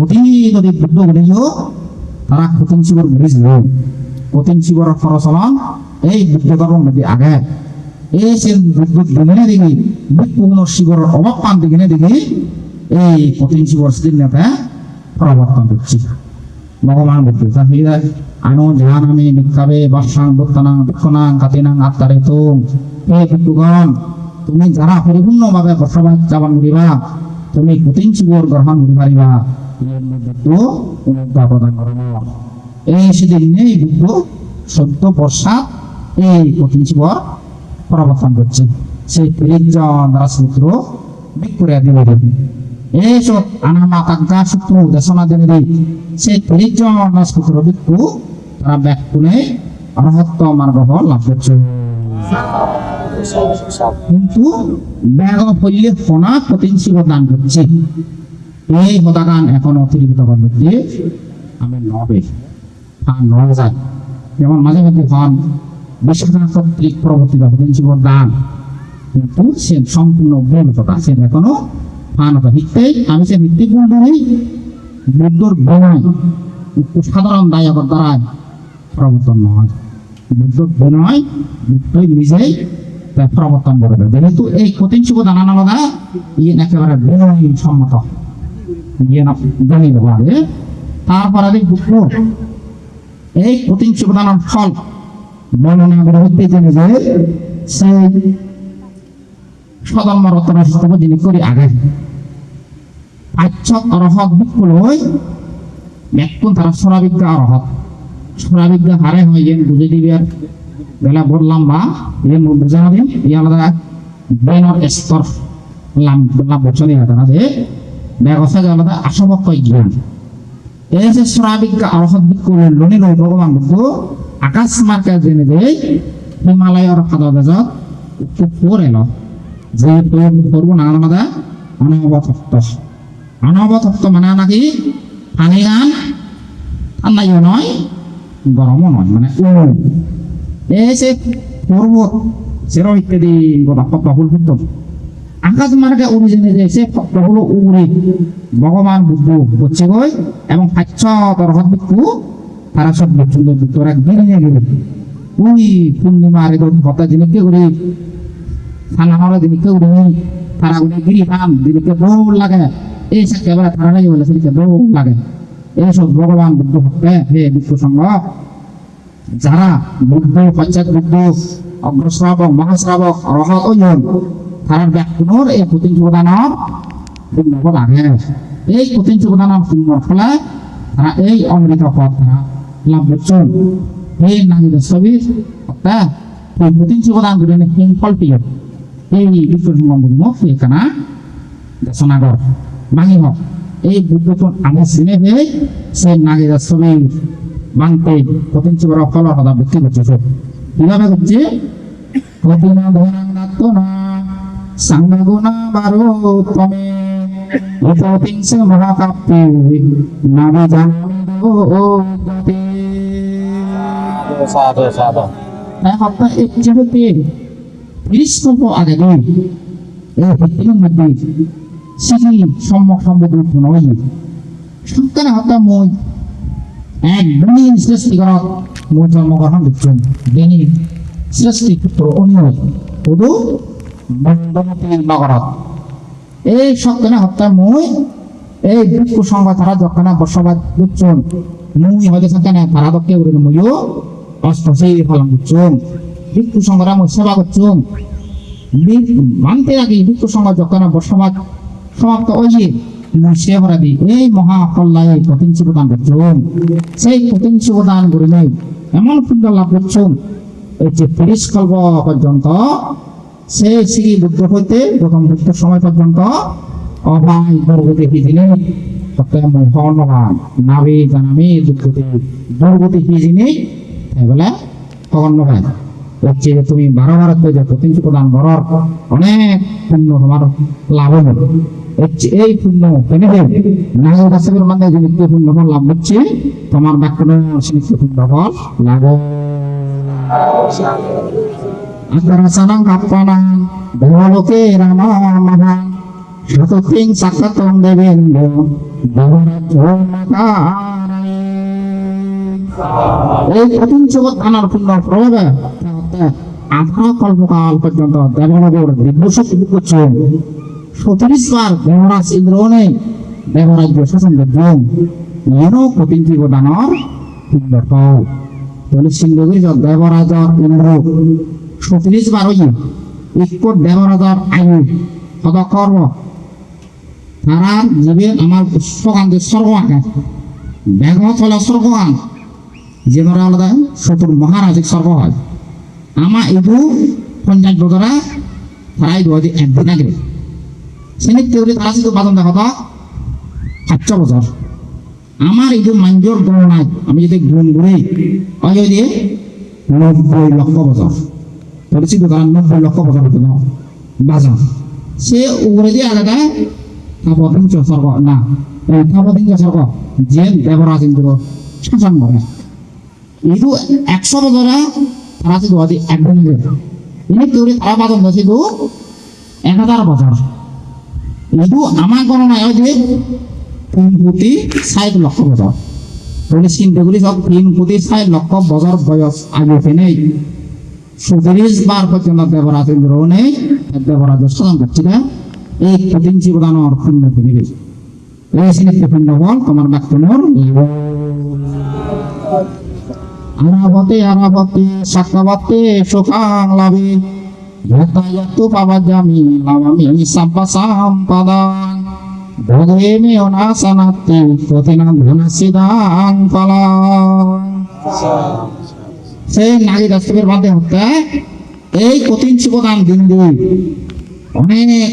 অতি যদি বুদ্ধ বলেও তারা প্রথম শিবর ঘুরেছিল কঠিন শিবর প্রচলন এই বুদ্ধ ধর্মের মধ্যে আগে এই সে বুদ্ধ দিনে দেখি বুদ্ধ শিবর অভাব পান দিনে দেখি এই কঠিন শিবর স্ত্রীতে প্রবর্তন করছি ভগবান বুদ্ধ আনো জাহানামি বিক্ষাবে বাসাং বত্তানাং দুঃখনাং কাতিনাং আত্মারে তুম হে বুদ্ধগণ তুমি যারা পরিপূর্ণভাবে বসবাস যাপন করিবা তুমি কঠিন শিবর গ্রহণ করি পারিবা বুদ্ধ অনুজ্ঞা প্রদান করেন এই সেদিন এই বুদ্ধ সত্য বর্ষা এই কঠিন শিবর প্রবর্তন করছে সেই 30 জন রাজপুত্র বিক্রিয়া দিবে এইসব আনামা কাজ্ঞা সূত্র দেশনা দেনে সেই 30 জন রাজপুত্র বিক্ষু তারা ব্যাকুলে অরহত্ত মার্গ লাভ করছে কিন্তু ব্যাগ ফলে ফোনা কঠিন শিব দান করছে এই হতাগান এখন অতিরিক্ত করতে আমি নবে নয় যায় যেমন মাঝে মধ্যে হন বিশ্বাসত্রিক প্রবর্তিত কঠিন শিব দান কিন্তু সে সম্পূর্ণ ভুল কথা সে এখনো ফানতা ভিত্তিক আমি সে ভিত্তিক বলতে নেই বুদ্ধর বিনয় সাধারণ দায়কর দ্বারায় প্রবর্তন নয় বুদ্ধর বিনয় বুদ্ধই নিজেই প্রবর্তন করে দেয় যেহেতু এই কঠিন শিব দান আলাদা ইয়ে একেবারে বিনয় সম্মত ইয়ে না জানি দেবো আগে তারপরে বুদ্ধ এই কঠিন শিব দানের ফল বর্ণনা করে হতে জেনে যে সেই সদম্ম রত্ন যিনি করি আগে আচ্ছক অরহত বিকুল হই এখন তারা সোনাবিজ্ঞা অরহত সোনাবিজ্ঞা হারে হয় যেন বুঝে দিবে আর বেলা বললাম বা ইয়ে বুঝানো দিন ইয়ে আলাদা ব্রেনর স্তর লাভ বছর দিয়ে না যে ব্যবস্থা আলাদা আসবক্ষ জ্ঞান এই যে সোনাবিজ্ঞা অরহত বিকুল লনি লই ভগবান বুদ্ধ আকাশ মার্কে জেনে যে হিমালয়ের খাদগজত উপর এলো যে করবো না আলাদা অনবতপ্ত মানে নাকি পানি গান ঠান্ডাইও নয় গরমও নয় মানে এই যে পর্বত সেরো ইত্যাদি ফুল ফুট আকাশ মার্গে উড়ি জেনে যে সে ফক্তগুলো উড়ি ভগবান বুদ্ধ হচ্ছে গই এবং 500 রহত বিক্ষু তারা সব সুন্দর তোরা গিয়ে গেলে ওই পূর্ণিমার কথা জিনিসকে করি থানা হলে দিনকে উড়ি তারা উড়ি গিরি থাম দিনকে দৌড় লাগে এই সব একেবারে তারা নাই বলে সেদিকে দৌড় লাগে এইসব ভগবান বুদ্ধ ভক্তে হে বিষ্ণু সঙ্গ যারা বুদ্ধ পঞ্চায়েত বুদ্ধ অগ্রশ্রাবক মহাশ্রাবক রহত ওজন তারা ব্যাকুণর এই কঠিন যোগদানের পূর্ণ লাগে এই কঠিন যোগদানের পূর্ণ ফলে তারা এই অমৃত পথ তারা লাভ করছেন এই নাগিদ ছবির একটা এই কঠিন যোগদান করে হিংফল পিয় এই বিষ্ণু সঙ্গ এখানে দেশনাগর ভাঙি হোক এই বুদ্ধখন আমার সিনে হয়ে সেই নাগিদ ছবির বানতে কঠিন শিবর ফল হদা বিক্রি করছে সব কিভাবে করছে কঠিন ধনাত্ম না সংগুণা বারো তমে তিনশ মহাকাব্যে নাবি জানো গতি সাধু সাধু সপ্তাহ এক যেহেতু 30 কল্প আগে নয় এই ভিত্তির মধ্যে সিহি সম্যক সম্বোধ নয় সন্তান হত্যা মই একদমই সৃষ্টিকরক মই জন্মগ্রহণ করছেন যিনি সৃষ্টি পুত্র অনিয় শুধু বন্দমতী নগরত এই সন্তান হত্যা মই এই বিক্ষু সংঘ তারা যখন বসবাস করছেন মুই হয়তো সন্তান তারা দক্ষে উড়ে মইও অষ্টশী ফলন করছেন বিক্ষু সংঘরা মই সেবা করছেন মানতে আগে বিক্ষু সংঘ যখন বসবাস সমাপ্ত হয়ে মুছে ভরা দি এই মহাফল্লায় কঠিন শিবদান করছেন সেই কঠিন শিবদান করিলে এমন পুণ্য লাভ করছেন এই যে 30 কল্প পর্যন্ত সেই শ্রী বুদ্ধ হইতে প্রথম বুদ্ধ সময় পর্যন্ত অভাই দুর্গতি হিজিনে মোহনবান নাবি জানামি দুর্গতি হিজিনে বলে খগন্য ভাই হচ্ছে যে তুমি 12 বার যে কঠিন শিবদান করার অনেক পুণ্য তোমার লাভ হবে এই পুণ্য কেনে দেব নাগর দাসের মানে যে নিত্য পুণ্য ফল লাভ হচ্ছে তোমার ব্যাকরণ নিত্য পুণ্য ফল লাভ আদরাসানাং কাপ্পানাং দেবলোকে রামা মহা শততিং সাক্ষাতং দেবেন্দ্র বহুরাজ্য মাতারায় এই কঠিন জগৎ আনার পূর্ণ প্রভাবে আধা কল্পকাল পর্যন্ত দেবনগর দিব্যশক্তি করছে 37 বার দেবরাজ ইন্দ্রনে দেবরাজ্য শাসন করছেন এরও কঠিন জীবন আনার পূর্ণ ফল বলে সিংহগিরি দেবরাজ ইন্দ্র 37 বার হইয়ে এক দেবরাজার আয়ু সদকর্ম তারা জীবের আমার সকান্তের স্বর্গ আঁকে ব্যাঘ চলে স্বর্গান যে ধরা আলাদা শত্রু মহারাজিক স্বর্গ হয় আমার এগু 50 বছরা তারাই 21 আগে সেনিক তেউরি তারা শুধু বাদন দেখা তো 5 বছর আমার এগু মাঞ্জর গণনায় আমি যদি গুণ ঘুরে অয় দিয়ে 90 লক্ষ বছর তাহলে শুধু তারা 90 লক্ষ বছর হতো না বাজার সে উগরে দিয়ে আলাদা থাপতিঞ্চ স্বর্গ না এই থাপতিঞ্চ স্বর্গ যে দেবরাজ ইন্দ্র শাসন করে itu 100 বছরে তারা শুধু একদিন ini teori তারা বাদন শুধু 1000 বছর itu আমার গণনায় যে 3 কোটি 60 লক্ষ বছর তাহলে চিন্তাগুলি সব 3 কোটি 60 লক্ষ বছর বয়স আগে নেই 37 বার পর্যন্ত দেবরাজ ইন্দ্র নেই দেবরাজ শাসন করছে না এই কঠিন জীবদানোর পূর্ণ ফিরে গেছে এই সিনেতে পূর্ণ বল তোমার বাক্যনোর আরাবতে সাকাবতে সুখাং লাভে যথাযথ পাবা জামি লাভামি সাম্পা সাম্পাদান ভোগে মে অনাসানাতে কঠিনা ধনা সিদাং পালাং সেই নারী রাষ্ট্রের মধ্যে হতে এই কঠিন জীবদান দিন দিন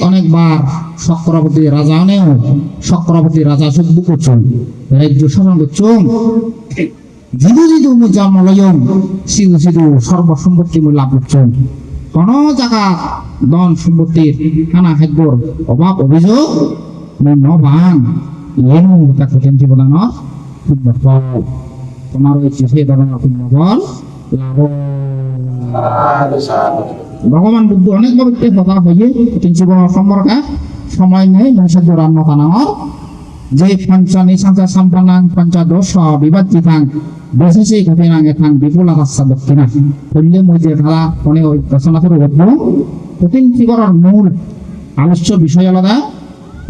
অনেকবার চক্রবর্তী রাজা চক্রবর্তী রাজা সভ্য করছেন রাজ্য শাসন করছেন জিদু মুজামলয়ম সিধু সর্বসম্পত্তি লাভ করছেন কোন জায়গা ধন সম্পত্তির খানা খাদ্যর অভাব অভিযোগ নভান এনু তা কঠিন জীবদানোর পূর্ণ ফল তোমার হচ্ছে সেই ধরনের পূর্ণ ফল লাভ ভগবান বুদ্ধ অনেক ভাবে কথা হয়ে কঠিন জীবন সম্পর্কে সময় নেই নৈষাদ্য রান্ন কানার যে পঞ্চ নিশাঞ্চা সম্পন্নাং পঞ্চদোষ বিভাজিতাং দেশে কঠিনাং এথাং বিপুলাস্যা দক্ষিণা বললে মুজে খেলা কোনে ওই দর্শনাথের বলবো কঠিন জীবনের মূল আলস্য বিষয় আলাদা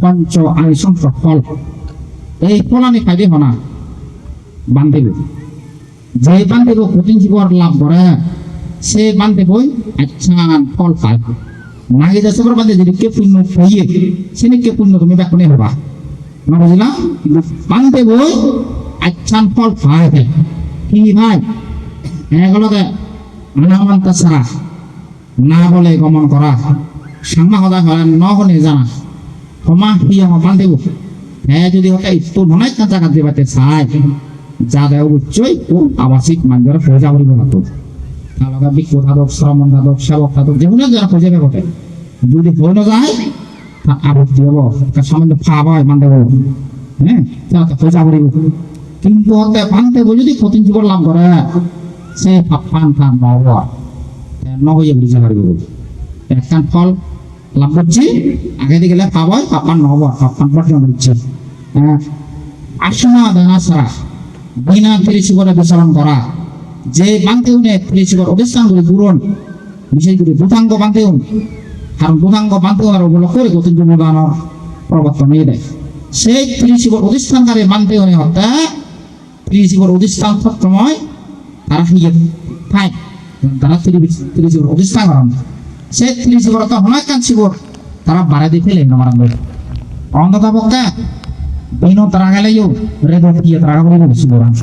পঞ্চ আনিসংস ফল এই ফল আমি খাইতে হনা বান্ধব যে বান্ধব কঠিন জীবন লাভ করে সে বান্ধে বই আচ্ছা ফল পায় নাগে দশবার বান্ধে যদি কে পুণ্য হইয়ে সে কে পুণ্য তুমি ব্যাকুনে হবা না বুঝলা বান্ধে বই আচ্ছা ফল পায় কি ভাই এগুলোতে নামান্তা ছাড়া না বলে গমন করা সাম্মা সদায় হয় নহনে জানা ক্ষমা হিয়া বান্ধে বই হ্যাঁ যদি হতে একটু নয় কাঁচা কাঁদতে পারতে চায় যা দেয় বুঝছই ও আবাসিক মানুষের পূজা করিব না তো আলাদা বিক্ষু থাকুক শ্রমণ থাকুক সেবক থাকুক যে কোনো যারা খুঁজে বটে যদি হয়ে না যায় তা আপত্তি হব তার সামান্য ফাপ হয় মানতে হবো হ্যাঁ তারা তো পূজা করিব কিন্তু হতে পানতে যদি কঠিন জীবন লাভ করে সে পান ফান নহব নহইয়ে বুঝে পারিব একখান ফল লাভ করছি আগে দিয়ে গেলে পাব হয় পাপান নহব পাপান বর্জন করছি হ্যাঁ আসনা দেনা ছাড়া বিনা তিরিশিবরে বিচরণ করা যে বান্ধবনে তিরিশিবর অধিষ্ঠানগুলি পূরণ বিশেষ করে দুধাঙ্গ বান্ধবন কারণ দুধাঙ্গ বান্ধবনের ওগুলো করে কঠিন জীবদানোর প্রবর্তন হয়ে দেয় সেই তিরিশিবর অধিষ্ঠানকারী বান্ধবনে হত্যা তিরিশিবর অধিষ্ঠান সবসময় তারা হিয়ে খায় তারা তিরিশিবর অধিষ্ঠান করেন সেই তিরিশিবর তো অনেক কান শিবর তারা বাড়া দিয়ে ফেলে নমারান অন্ধতা পক্ষে দিন তারা গেলেও রেদ দিয়ে তারা করে শিবরান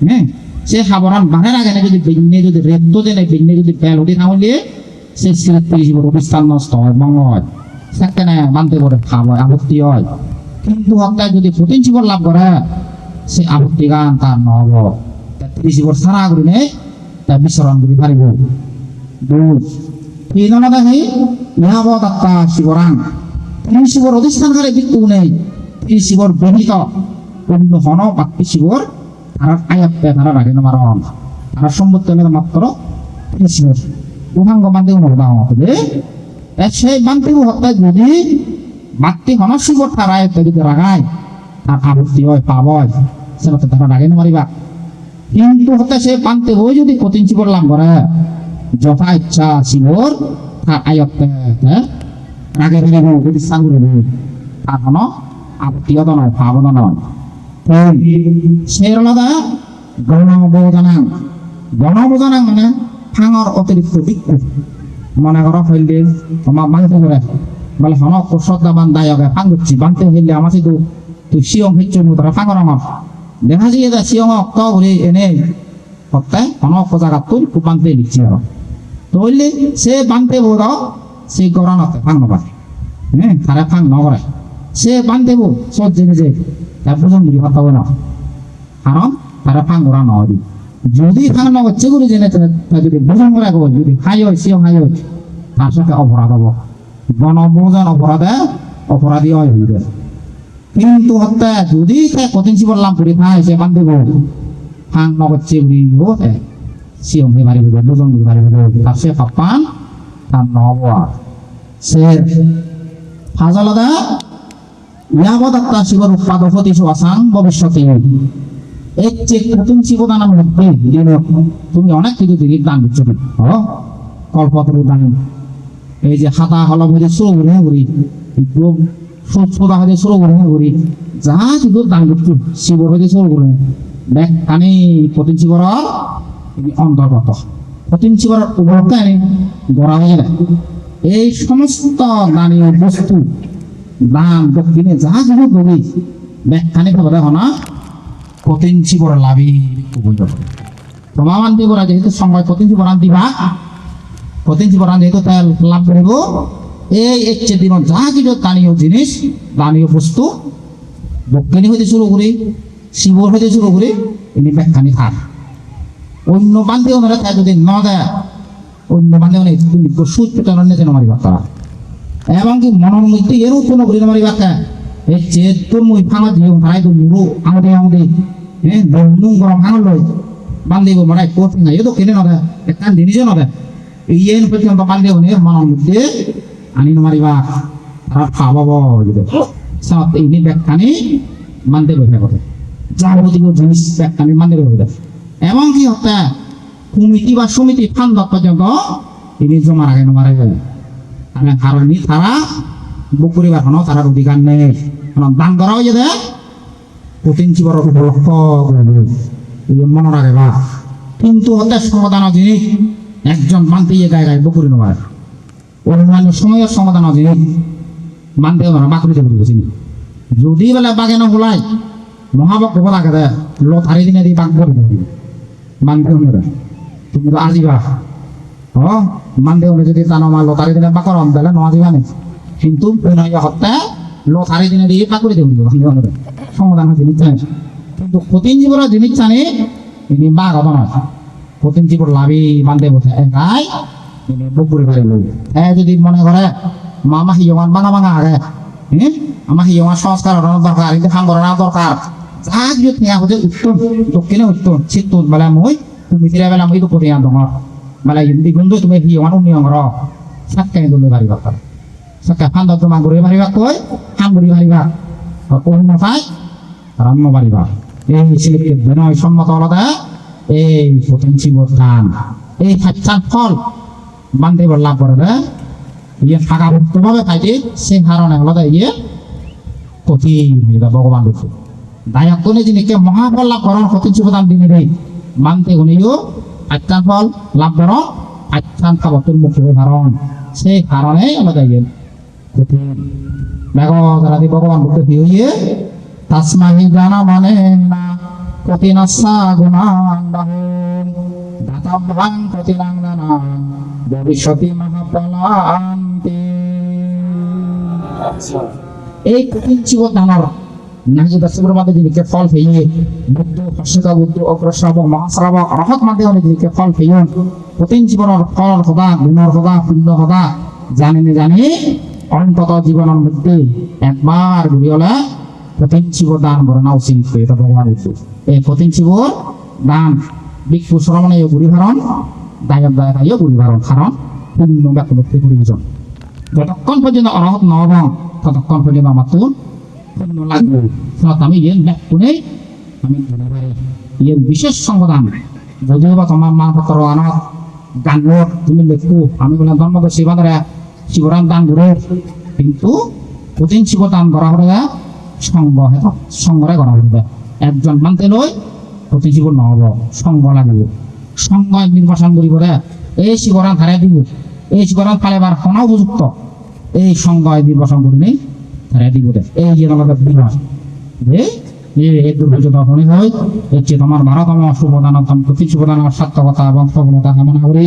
হ্যাঁ সে সাবধান বানের আগে যদি বেঞ্জে যদি রেদ্দ দেয় বেঞ্জে যদি বেল উঠে থাকলে সে তিরিশিবর অধিষ্ঠান নষ্ট হয় ভঙ্গ হয় সেখানে মানতে করে খাব হয় আপত্তি হয় কিন্তু হত্যায় যদি কঠিন জীবন লাভ করে সে আপত্তি গান তার নহব তিরিশিবর সারা করে নেই তা বিচরণ করে পারিব দুই দেখি ইহাবত আত্মা শিবরাং তিরিশিবর অধিষ্ঠানকারী বিক্ষু নেই তিরিশিবর বহিত অন্য হন বাকি শিবর তারা আয়াতে তারা রাখে মারণ তারা সম্পত্তি মাত্র তিরিশিবর উহাঙ্গ বান্ধব হতা হবে সেই বান্ধব হত্যায় যদি বাড়তি হন শিবর তারা আয়ত্তে যদি রাখায় তার আপত্তি হয় পাব হয় সেটা তারা রাখে মারিবা কিন্তু হতে সে পান্তে বই যদি কঠিন চিবর লাভ করে যথা ইচ্ছা শিবর তার আয়ত্তে রাগে ফেলে যদি সাঙ্গুরে তার কোনো আপত্তিগত নয় ভাবত নয় সেই আলাদা গণবোধনা গণবোধনা মানে ফাঙর অতিরিক্ত বিক্ষোভ মনে করো হইলে তোমার মানতে করে বলে হন শ্রদ্ধাবান দায়কে ফাং করছি বানতে হইলে আমার শুধু তুই সিয়ং হইছ তারা ফাঙর আমার দেখা যায় যে সিয়ং অক্ত ঘুরে এনে সপ্তাহে হন জায়গা তুই খুব বানতে দিচ্ছি আর তো হইলে সে বানতে বোধ সে গড়া নতে ফাং নপায় হ্যাঁ তারা ফাং নকরে সে বানতে বো সব জেনে যে তার বুঝন বুঝি হতে হবে না কারণ তারা ফাং গড়া নয় যদি ফাং নগচ্ছে করে জেনে যদি বুঝন করে যদি হাই হয় সিয়ং হাই হয় তার সাথে অপরাধ হবো গণবোজন অপরাধী হয় হইবে কিন্তু হত্যা যদি তাই কঠিন জীবন লাভ করে থাকে সে বান্ধে ফাং নগচ্ছে বুড়ি হতে সিয়ং হে মারি বুঝে বুঝন বুঝি মারি বুঝে তার সে পাপান তার নবা সে ফাজালাদা ইয়াবত আত্মা শিবর উৎপাদকতি আসাং ভবিষ্যতে এর চেয়ে কঠিন জীবদানের মধ্যে তুমি অনেক কিছু দিকে দান দিচ্ছ কল্পতরু দান এই যে হাতা হলম হয়ে শুরু করে ঘুরি সোদা হয়ে শুরু করে যা কিছু দান করছো শিবর হয়ে শুরু করে দেখ কানি কঠিন জীবর অন্তর্গত কঠিন জীবর উপলক্ষে আনি গড়া হয়ে যায় এই সমস্ত দানীয় বস্তু দান দক্ষিণে যা কিছু করি ব্যাখ্যানে খবর দেখো না কঠিন জীবর লাভই তোমার মানতে করা যেহেতু সময় কঠিন জীবর দিবা কঠিন জীবন যেহেতু তেল লাভ করিব এই একচের দিন যা কিছু দানীয় জিনিস দানীয় বস্তু দক্ষিণী হইতে শুরু করি শিবর হইতে শুরু করি ইনি ব্যাখ্যানি থাক অন্য বান্ধে ওনারা তাই যদি ন দেয় অন্য বান্ধে অনেক সুদ পেটানোর নেচে মারি বাক্কা এবং কি মনের মধ্যে এর উৎপন্ন করি মারি বাক্কা এই যে তোর মই ভাঙা দিয়ে ভাড়াই তো মুরু আমাদের হ্যাঁ নুন গরম ভাঙল লই বান্ধিব মারাই কোথ না এ তো কেনে নদে একটা জিনিসও নদে ইয়েন পর্যন্ত বান্ধে হনে মনের মধ্যে আনি মারিবা তারা খাওয়াবো সাথ ইনি ব্যাখ্যানি মানতে বের করে যাবতীয় জিনিস ব্যাখ্যানি মানতে বের করে এবং কি হতে কমিটি বা সমিতি ফান্ড পর্যন্ত ইনি জমা রাখেন মারা যায় আর কারণ তারা বুক করিবার কোনো তারা অধিকার নেই দান করা হয়ে যায় কঠিন জীবন উপলক্ষ মনে রাখে বা কিন্তু হতে সমাধান জিনিস একজন মানতে গিয়ে গায়ে গায়ে বকুরি নেওয়ার অন্যান্য সময়ের সমাধান জিনিস মানতে হবে না বাকুরিতে বুঝি যদি বেলা বাগে না বলাই মহাবক্ষ বলা গেলে লত হারি দিনে দিয়ে বাঘ বলে মানতে হবে তুমি তো আজিবা মানতে হলে যদি তা নমা লত হারি দিনে বাকর বেলা ন আজিবা নেই কিন্তু হত্যা লত হারি দিনে দিয়ে বাকুরিতে বুঝবো মানতে হবে সমাধান জিনিস চাই কিন্তু কঠিন জীবনের জিনিস জানি ইনি বাঘ হতো নয় কঠিন জীবন লাভি বান্ধে বসে গাই বকুরি ভাই লোক যদি মনে করে মামা হিয়মান বাঙা বাঙা আগে আমার হিয়মান সংস্কার দরকার কিন্তু খান করা দরকার যা কিছু নেওয়া হচ্ছে উত্তম দক্ষিণে উত্তম শীত বেলা মই তুমি ফিরে বেলা মই তো কঠিন দোকান বেলা কিন্তু তুমি হিয়মান উন্নয়ন কর সাতকে তুলে ভারি বাক্তার সাতকে ফান তোমার ঘুরে ভারিবা কই খান ঘুরি ভারিবা অন্য ঠাই রান্ন ভারিবা এই শিল্পে বিনয় সম্মত আলাদা এই কঠিন জীবন দান এই খাচ্ছান ফল বান্ধে লাভ করে ইয়ে থাকা মুক্তভাবে খাইতে সে কারণে আলাদা ইয়ে কঠিন হয়ে যায় ভগবান রূপে দায়ক কোনে জিনিসকে মহাফল লাভ করেন কঠিন জীবন দান দিনে দেয় মানতে গুণেও খাচ্ছান ফল লাভ করেন খাচ্ছান খাবতুর মুক্ত হয়ে কারণ সেই কারণে আলাদা ইয়ে কঠিন দেখো যারা ভগবান রূপে হইয়ে তাসমাহি জানা মানে না কঠিন আশা গুণান দাতা ভাং কঠিনাং নানা ভবিষ্যতি মহাপ্রলয়ন্তে এই কঠিন জীবন দানার নাকি দশগুলোর মাধ্যমে যিনিকে ফল পেয়ে বুদ্ধ হর্ষিকা বুদ্ধ অগ্রশ্রাবক মহাশ্রাবক অরহত মাধ্যমে যিনিকে ফল পেয়ে কঠিন জীবনের ফল সদা গুণর সদা পুণ্য সদা জানি অন্তত জীবনের মধ্যে একবার ঘুরি হলে কঠিন জীবন দান করে না উচিত এটা ভগবান উচিত এই কঠিন জীবন দান ভিক্ষু শ্রমণে গুড়ি ভারণ দায়ক দায়ক গুড়ি ভারণ কারণ পূর্ণ ব্যক্তি প্রয়োজন যতক্ষণ পর্যন্ত অরহত নহব ততক্ষণ পর্যন্ত আমার তোর পূর্ণ লাগবে আমি ইয়ে ব্যক্তি নেই আমি গুড়ি ভারি ইয়ে বিশেষ সংবাদান যদিও বা তোমার মানপত্র আনত গান তুমি লেখো আমি বললাম ধর্মকে শিবাদারে শিবরাম দান করে কিন্তু প্রতিদিন শিব দান করা হবে সংঘরে করা হবে একজন মানতে লই প্রতি শিব নহব সংঘ লাগিব সংঘ নির্বাচন করিব এই শিবরাম ধারে দিব এই শিবরাম পালেবার কোনো উপযুক্ত এই সংঘ নির্বাচন করি ধারে দিব এই যে আমাদের বিভাগ এই দুর্যোগ তখনই হয় হচ্ছে তোমার 12তম শুভদানতম প্রতি শুভদানের সার্থকতা এবং সফলতা কামনা করি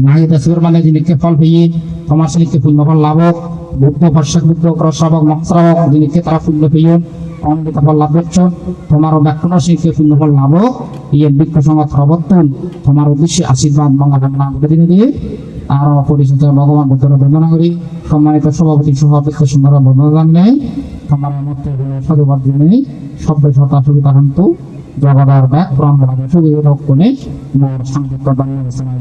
নাগিতা শিবর মানে যিনিকে ফল পেয়ে তোমার শ্রীকে পুণ্যফল লাভক বুদ্ধ ভর্ষক বুদ্ধ শ্রাবক মহাশ্রাবক যিনিকে তারা পুণ্য পেয়ে অমৃত ফল লাভ করছো তোমার ব্যাকুণ শ্রীকে পুণ্যফল লাভক ইয়ে বৃক্ষ সংগত প্রবর্তন তোমার উদ্দেশ্যে আশীর্বাদ মঙ্গল কামনা করে দিনে দিয়ে আরো পরিচিত ভগবান বুদ্ধর বন্দনা করি সম্মানিত সভাপতি সভাপতি সুন্দর বন্দনা জানাই তোমার মধ্যে সাধুবাদ দিনে সভ্য সতা সুবিধা কিন্তু জগদার ব্যাগ ব্রাহ্মণ সুবিধা কোণে মোর সংযুক্ত বাংলা রচনা